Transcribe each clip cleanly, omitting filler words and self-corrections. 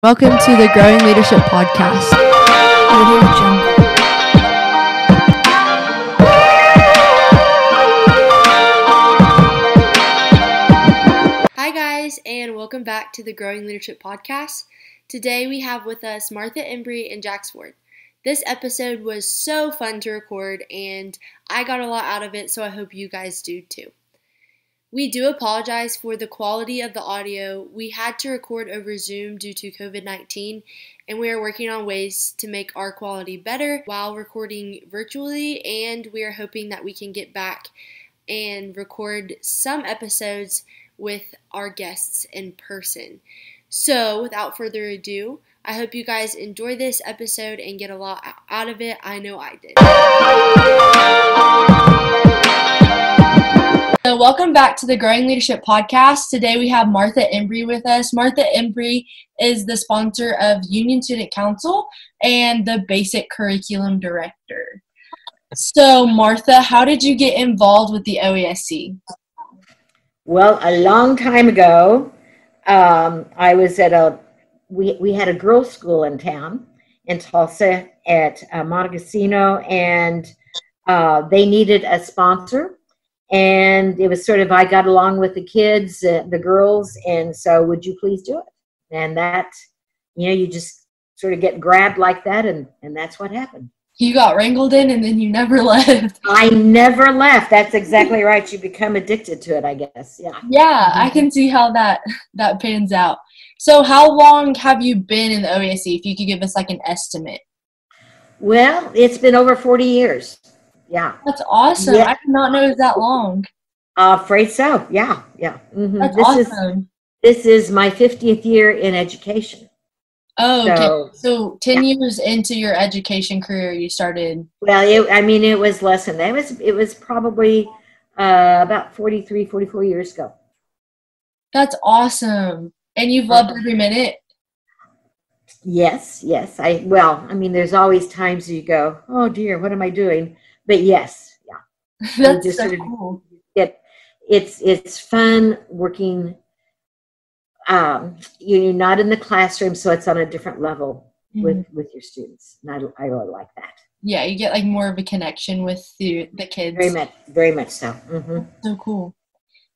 Welcome to the Growing Leadership Podcast. Hi guys, and welcome back to the Growing Leadership Podcast. Today we have with us Martha, Embry, and Jax Ford. This episode was so fun to record, and I got a lot out of it, so I hope you guys do too. We do apologize for the quality of the audio. We had to record over Zoom due to COVID-19, and we are working on ways to make our quality better while recording virtually, and we are hoping that we can get back and record some episodes with our guests in person. So, without further ado, I hope you guys enjoy this episode and get a lot out of it. I know I did. So welcome back to the Growing Leadership Podcast. Today we have Martha Embry with us. Martha Embry is the sponsor of Union Student Council and the Basic Curriculum Director. So Martha, how did you get involved with the OESC? Well, a long time ago, I was at we had a girls' school in town in Tulsa at Montecasino, and they needed a sponsor. And it was sort of, I got along with the kids, the girls, and so would you please do it? And that, you just sort of get grabbed like that, and that's what happened. You got wrangled in and then you never left. I never left. That's exactly right. You become addicted to it, I guess. Yeah. Yeah, I can see how that pans out. So how long have you been in the OESC, if you could give us like an estimate? Well, it's been over 40 years. Yeah. That's awesome. Yeah. I did not know it was that long. Afraid so. Yeah. Mm-hmm. That's awesome. This is my 50th year in education. Oh, okay. So 10 years into your education career, you started. Well, it was less than that. It was probably about 43, 44 years ago. That's awesome. And you've loved every minute? Yes. There's always times you go, oh dear, what am I doing? But yes, yeah. That's so cool. It's fun working. You're not in the classroom, so it's on a different level with your students. And I really like that. Yeah, you get like more of a connection with the kids. Very much so. Mm-hmm. So cool.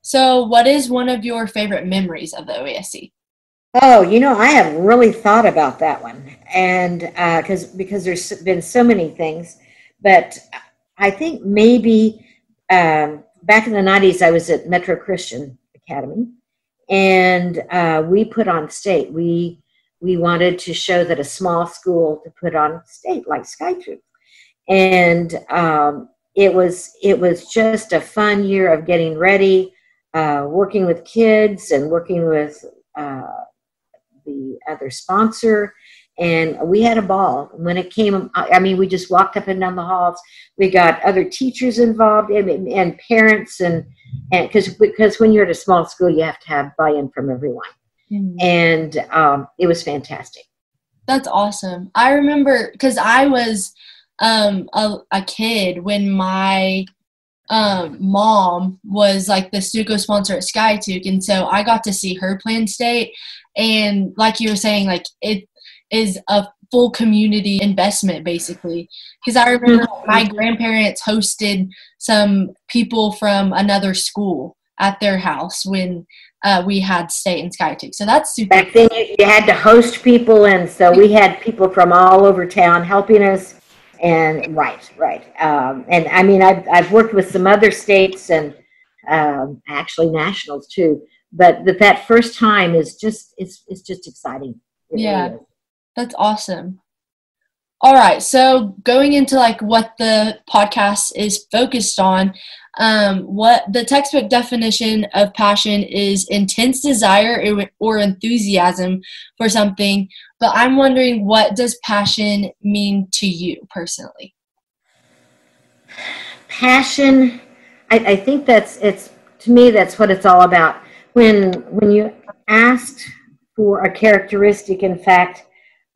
So what is one of your favorite memories of the OESC? Oh, I have really thought about that one. And because there's been so many things, but I think maybe back in the 90s, I was at Metro Christian Academy, and we put on state. We wanted to show that a small school to put on state like SkyTroop. And it was just a fun year of getting ready, working with kids and working with the other sponsor. And we had a ball. When it came, we just walked up and down the halls. We got other teachers involved and parents, and because when you're at a small school, you have to have buy-in from everyone. Mm-hmm. And it was fantastic. That's awesome. I remember because I was a kid when my mom was like the Stuco sponsor at SkyTook, and so I got to see her plan state. And like you were saying, like it is a full community investment basically, because I remember my grandparents hosted some people from another school at their house when we had state and SkyTook. So that's super back then you had to host people, and so we had people from all over town helping us. And right. And I've worked with some other states and actually nationals too, but that first time is just it's just exciting. Yeah. Really, that's awesome. All right, so going into like what the podcast is focused on, what the textbook definition of passion is intense desire or enthusiasm for something, but I'm wondering, what does passion mean to you personally? Passion, I think to me that's what it's all about. When you asked for a characteristic, in fact,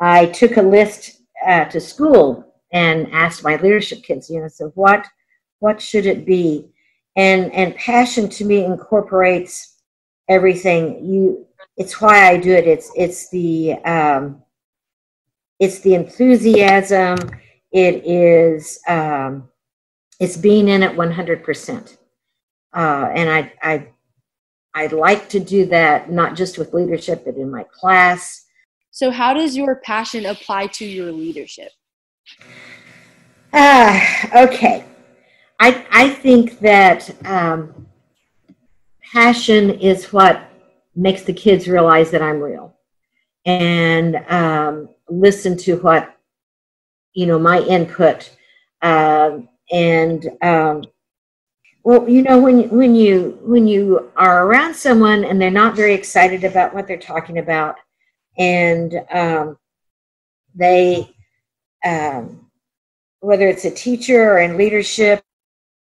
I took a list to school and asked my leadership kids, so what should it be? And passion to me incorporates everything. it's why I do it. It's the enthusiasm. It is it's being in it 100%. And I like to do that not just with leadership, but in my class. So how does your passion apply to your leadership? Okay. I think that passion is what makes the kids realize that I'm real, and listen to what, my input. And well, when you are around someone and they're not very excited about what they're talking about, and they whether it's a teacher or in leadership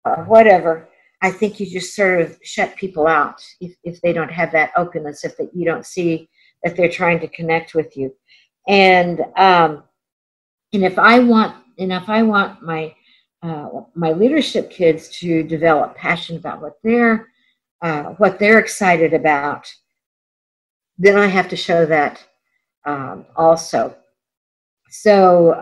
or whatever, I think you just sort of shut people out if they don't have that openness, if that you don't see that they're trying to connect with you. And if I want my leadership kids to develop passion about what they're excited about, then I have to show that also. So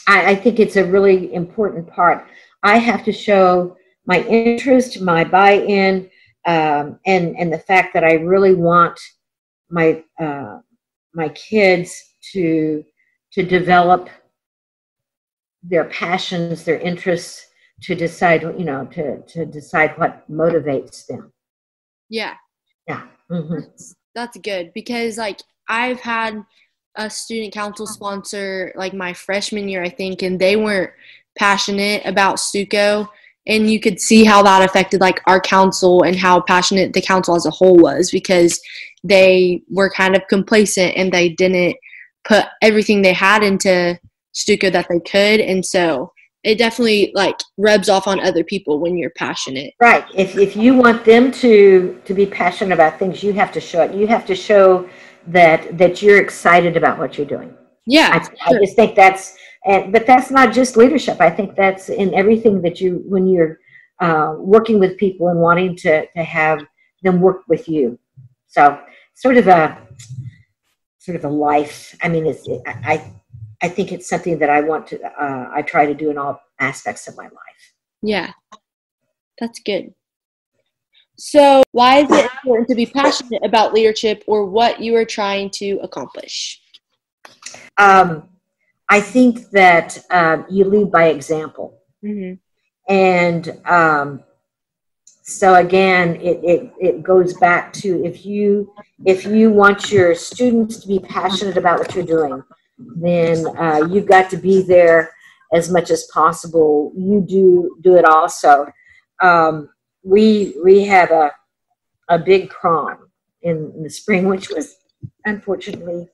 I think it's a really important part. I have to show my interest, my buy-in, and the fact that I really want my my kids to develop their passions, their interests, to decide, to decide what motivates them. Yeah. Yeah. Mm-hmm. That's good, because like I've had a student council sponsor like my freshman year, I think, and they weren't passionate about Stuco, and you could see how that affected like our council and how passionate the council as a whole was, because they were kind of complacent and they didn't put everything they had into Stuco that they could. And so it definitely like rubs off on other people when you're passionate. Right. If you want them to be passionate about things, you have to show it. You have to show that you're excited about what you're doing. Yeah. I just think but that's not just leadership. I think that's in everything that when you're working with people and wanting to have them work with you. So sort of a life. I mean, I think it's something that I try to do in all aspects of my life. Yeah, that's good. So why is it important to be passionate about leadership or what you are trying to accomplish? I think that you lead by example. Mm-hmm. And so again, it goes back to if you want your students to be passionate about what you're doing, then you've got to be there as much as possible. You do it also. We have a big prom in the spring, which was unfortunately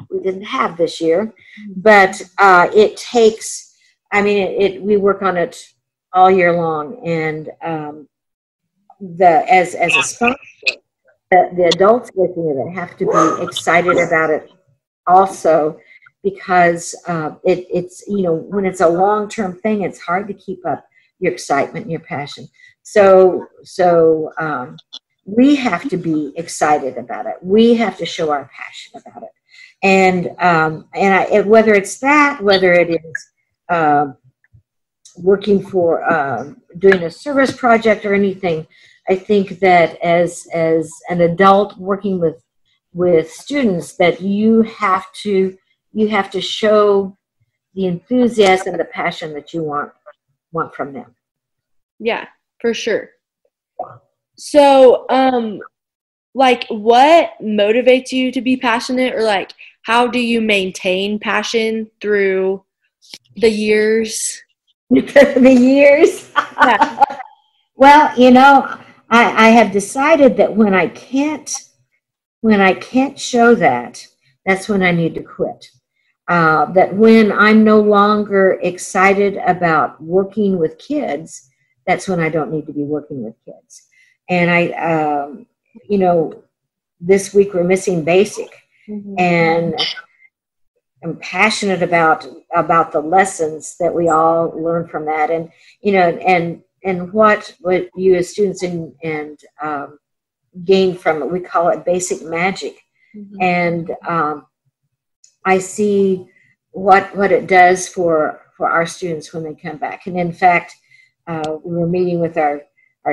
we didn't have this year, but it takes. I mean, we work on it all year long, and as a sponsor, the adults working with it have to be excited about it also, because it's when it's a long-term thing, it's hard to keep up your excitement and your passion. So we have to be excited about it. We have to show our passion about it, and whether it's that, whether it is working for doing a service project or anything, I think that as an adult working with students, that you have to show the enthusiasm, the passion that you want from them. Yeah, for sure. So, like, what motivates you to be passionate, or like, how do you maintain passion through the years? The years. Yeah. Well, I have decided that when I can't show that, that's when I need to quit. That when I'm no longer excited about working with kids, that's when I don't need to be working with kids. And this week we're missing basic, mm-hmm. and I'm passionate about the lessons that we all learn from that, and what you as students and gain from it. We call it basic magic. Mm-hmm. And I see what it does for our students when they come back. And in fact, we were meeting with our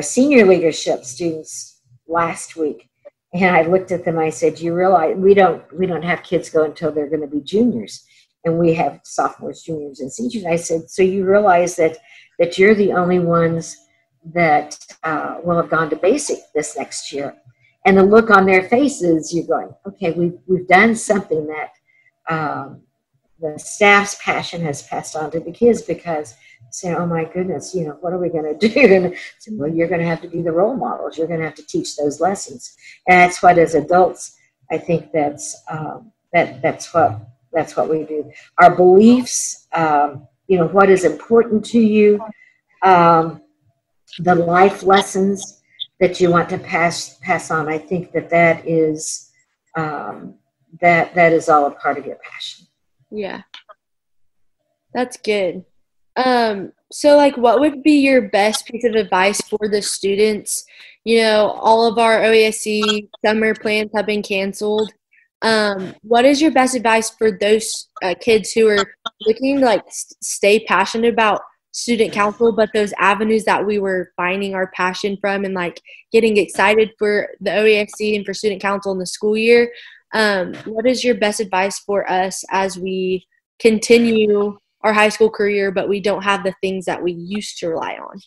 senior leadership students last week, and I looked at them. I said, "You realize we don't have kids go until they're going to be juniors, and we have sophomores, juniors, and seniors." I said, "So you realize that you're the only ones that will have gone to basic this next year." And the look on their faces, you're going, "Okay, we've done something that." The staff's passion has passed on to the kids, because saying, "Oh my goodness, what are we going to do?" And say, "Well, you're going to have to be the role models. You're going to have to teach those lessons." And that's what, as adults, I think that's what we do. Our beliefs, what is important to you, the life lessons that you want to pass on. I think that is that is all a part of your passion. Yeah. That's good. So like what would be your best piece of advice for the students? All of our OASC summer plans have been canceled. What is your best advice for those kids who are looking to like stay passionate about student council, but those avenues that we were finding our passion from and like getting excited for the OASC and for student council in the school year? What is your best advice for us as we continue our high school career, but we don't have the things that we used to rely on?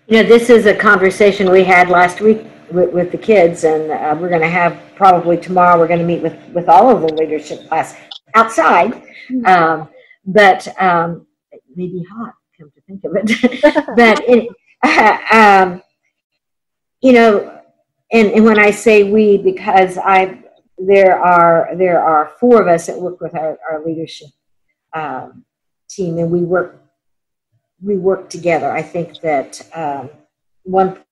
This is a conversation we had last week with the kids, and we're going to have probably tomorrow. We're going to meet with all of the leadership class outside, but it may be hot, come to think of it. But and when I say we, because there are four of us that work with our leadership team, and we work together. I think that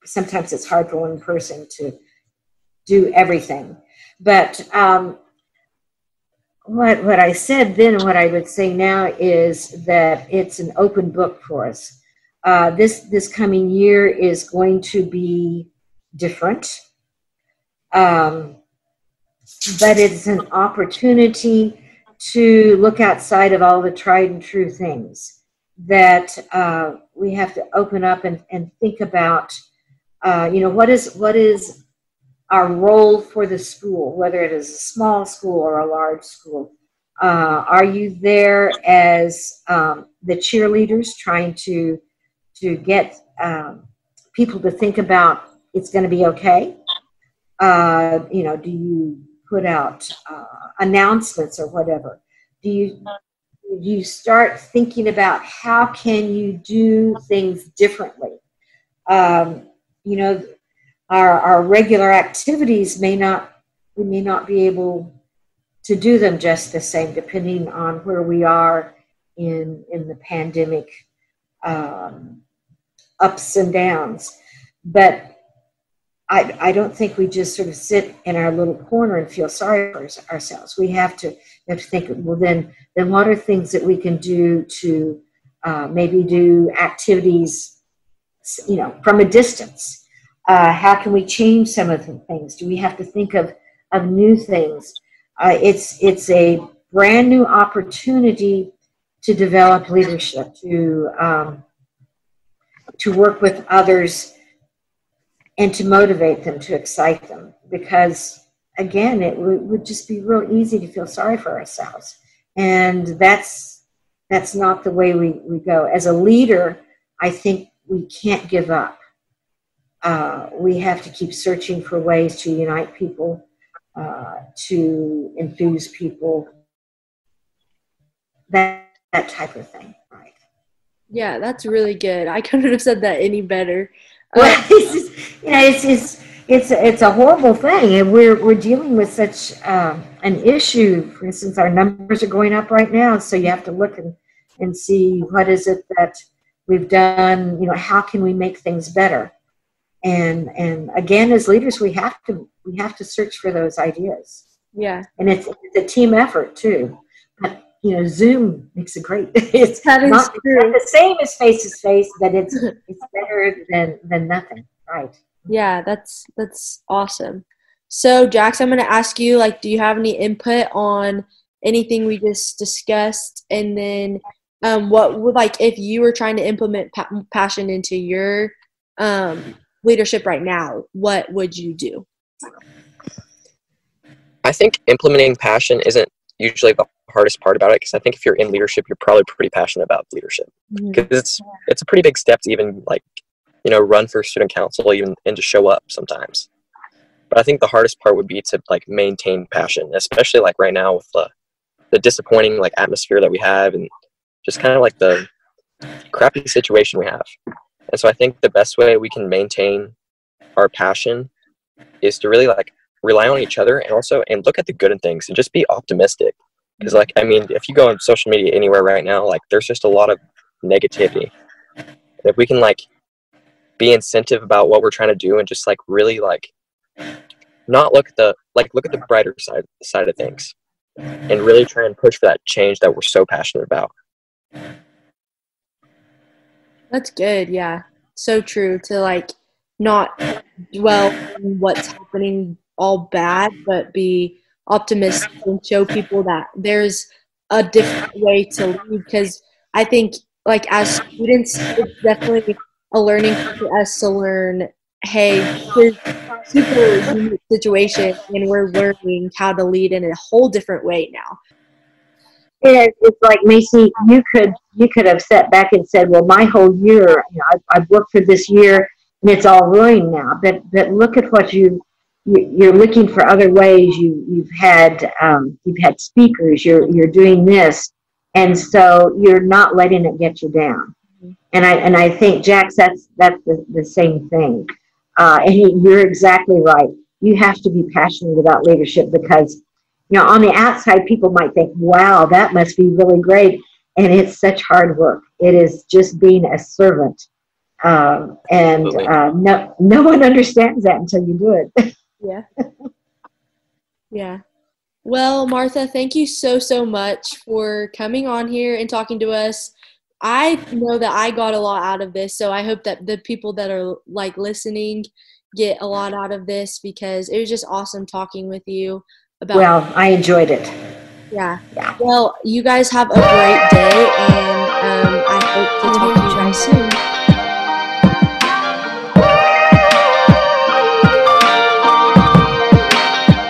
sometimes it's hard for one person to do everything, but what I said then and what I would say now is that it's an open book for us. This coming year is going to be different, but it's an opportunity to look outside of all the tried and true things that we have to open up and think about. What is our role for the school, whether it is a small school or a large school? Are you there as the cheerleaders trying to get people to think about it's going to be okay? Do you put out announcements or whatever? Do you start thinking about how can you do things differently? Our regular activities we may not be able to do them just the same, depending on where we are in the pandemic ups and downs. But I don't think we just sort of sit in our little corner and feel sorry for ourselves. We have to think, well, then what are things that we can do to maybe do activities, from a distance? How can we change some of the things? Do we have to think of new things? It's a brand new opportunity to develop leadership, to work with others, and to motivate them, to excite them. Because, again, it would just be real easy to feel sorry for ourselves. And that's not the way we go. As a leader, I think we can't give up. We have to keep searching for ways to unite people, to enthuse people, that type of thing. Right. Yeah, that's really good. I couldn't have said that any better. Well, it's a horrible thing, and we're dealing with such an issue. For instance, our numbers are going up right now, so you have to look and see what is it that we've done. How can we make things better? And again, as leaders, we have to search for those ideas. Yeah, and it's a team effort too. But Zoom makes a great. It's that is not true. the same as face to face, but it's better than nothing, right? Yeah, that's awesome. So, Jax, I'm going to ask you, like, do you have any input on anything we just discussed? And then, what would, like, if you were trying to implement passion into your leadership right now, what would you do? I think implementing passion isn't usually the hardest part about it, because I think if you're in leadership, you're probably pretty passionate about leadership, because it's a pretty big step to even like, run for student council, even, and to show up sometimes. But I think the hardest part would be to like maintain passion, especially like right now with the disappointing like atmosphere that we have, and just kind of like the crappy situation we have. And so I think the best way we can maintain our passion is to really like rely on each other, and look at the good in things, and just be optimistic. Because like, I mean, if you go on social media anywhere right now, like there's just a lot of negativity. If we can like be incentive about what we're trying to do, and just like really like not look at the brighter side of things, and really try and push for that change that we're so passionate about. That's good. Yeah. So true, to like not dwell on what's happening all bad, but be optimistic and show people that there's a different way to lead. Because I think, like, as students, it's definitely a learning curve for us to learn, hey, this is a super unique situation, and we're learning how to lead in a whole different way now. It's like, Macy, you could have sat back and said, well, my whole year, I've worked for this year and it's all ruined now. But look at what you're looking for other ways. You've had speakers. You're doing this, and so you're not letting it get you down. And I think, Jax, that's the same thing. And you're exactly right. You have to be passionate about leadership, because on the outside, people might think, wow, that must be really great. And it's such hard work. It is just being a servant. No one understands that until you do it. Yeah. Yeah. Well, Martha, thank you so much for coming on here and talking to us. I know that I got a lot out of this, so I hope that the people that are like listening get a lot out of this, because it was just awesome talking with you about. Well, I enjoyed it. Yeah. Well, you guys have a great day, and I hope to talk to you guys soon.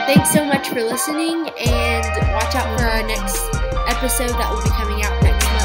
Thanks so much for listening, and watch out for our next episode that will be coming out next month.